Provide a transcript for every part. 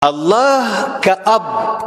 الله كأب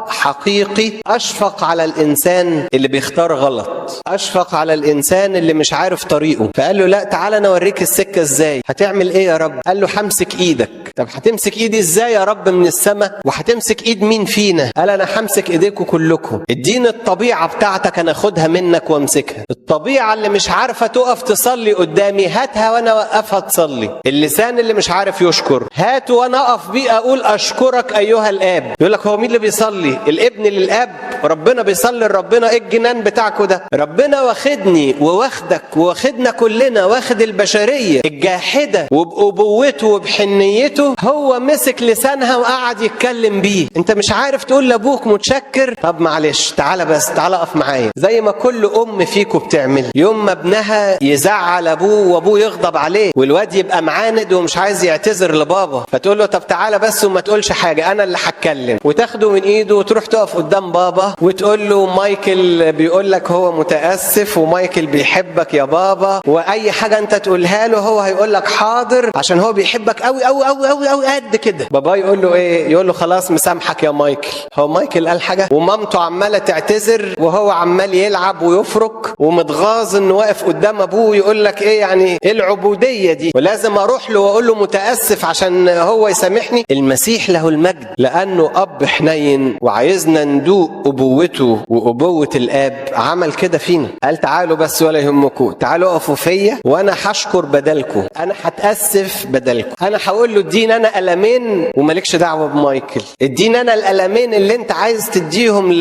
حقيقي أشفق على الإنسان اللي بيختار غلط، أشفق على الإنسان اللي مش عارف طريقه، فقال له لا تعالى أنا أوريك السكة إزاي. هتعمل إيه يا رب؟ قال له همسك إيدك. طب هتمسك إيدي إزاي يا رب من السماء؟ وهتمسك إيد مين فينا؟ قال أنا همسك إيديكم كلكم. اديني الطبيعة بتاعتك أنا أخدها منك وامسكها. الطبيعة اللي مش عارفة تقف تصلي قدامي هاتها وأنا أوقفها تصلي. اللسان اللي مش عارف يشكر هاته وأنا أقف بيه أقول أشكرك أيها الآب. يقول لك هو مين اللي بيصلي؟ الابن للآب؟ ربنا بيصلي لربنا. إيه الجنان بتاعكوا ده؟ ربنا واخدني وواخدك وواخدنا كلنا، واخد البشرية الجاحدة وبأبوته وبحنيته، هو مسك لسانها وقعد يتكلم بيه. انت مش عارف تقول لابوك متشكر؟ طب معلش تعالى بس تعالى اقف معايا. زي ما كل ام فيكم بتعمل، يوم ما ابنها يزعل ابوه وابوه يغضب عليه والواد يبقى معاند ومش عايز يعتذر لبابا، فتقول له طب تعالى بس وما تقولش حاجه انا اللي هتكلم، وتاخده من ايده وتروح تقف قدام بابا وتقول له مايكل بيقول لك هو متاسف ومايكل بيحبك يا بابا، واي حاجه انت تقولها له هو هيقول لك حاضر عشان هو بيحبك قوي قوي قوي قوي قوي قد كده. بابا يقول له ايه؟ يقول له خلاص مسامحك يا مايكل. هو مايكل قال حاجه؟ ومامته عماله تعتذر وهو عمال يلعب ويفرك ومتغاظ انه واقف قدام ابوه. يقول لك ايه يعني ايه العبوديه دي؟ ولازم اروح له واقول له متاسف عشان هو يسامحني. المسيح له المجد لانه اب حنين وعايزنا ندوق ابوته وابوه الاب، عمل كده فينا. قال تعالوا بس ولا يهمكم، تعالوا اقفوا فيا وانا هشكر بدلكم، انا هتاسف بدلكم، انا هقول له اديني انا قلمين ومالكش دعوه بمايكل، اديني انا القلمين اللي انت عايز تديهم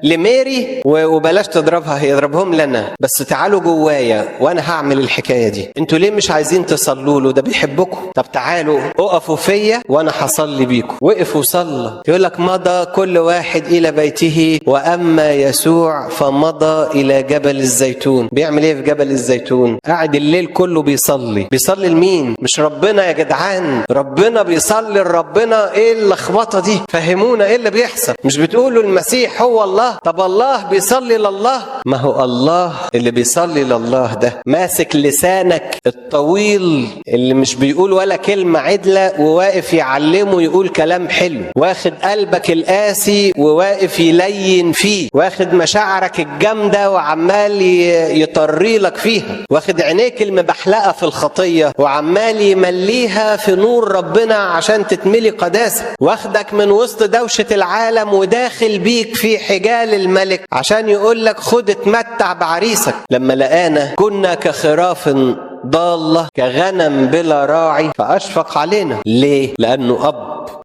لميري وبلاش تضربها، هي اضربهم لنا، بس تعالوا جوايا وانا هعمل الحكايه دي. انتوا ليه مش عايزين تصلوا له؟ ده بيحبكم. طب تعالوا اقفوا فيا وانا هصلي بيكم. وقف وصلى. يقول لك مضى كل واحد الى بيته واما يسوع فمضى الى جبل الزيتون. بيعمل ايه في جبل الزيتون؟ قاعد الليل كله بيصلي. بيصلي لمين؟ مش ربنا يا جدعان، ربنا بيصلي لربنا. ايه اللخبطه دي؟ فهمونا ايه اللي بيحصل. مش بتقولوا المسيح هو الله؟ طب الله بيصلي لله؟ ما هو الله اللي بيصلي لله ده ماسك لسانك الطويل اللي مش بيقول ولا كلمة عدلة وواقف يعلمه يقول كلام حلو، واخد قلبك القاسي وواقف يلين فيه، واخد مشاعرك الجامدة وعمال يطري لك فيها، واخد عينيك المبحلقة في الخطية وعمال يمليها في نور ربنا عشان تتملي قداسة، واخدك من وسط دوشة العالم وداخل بيك في حجال الملك عشان يقول لك خد اتمتع بعريسك. لما لقانا كنا كخراف ضالة كغنم بلا راعي فأشفق علينا. ليه؟ لأنه أب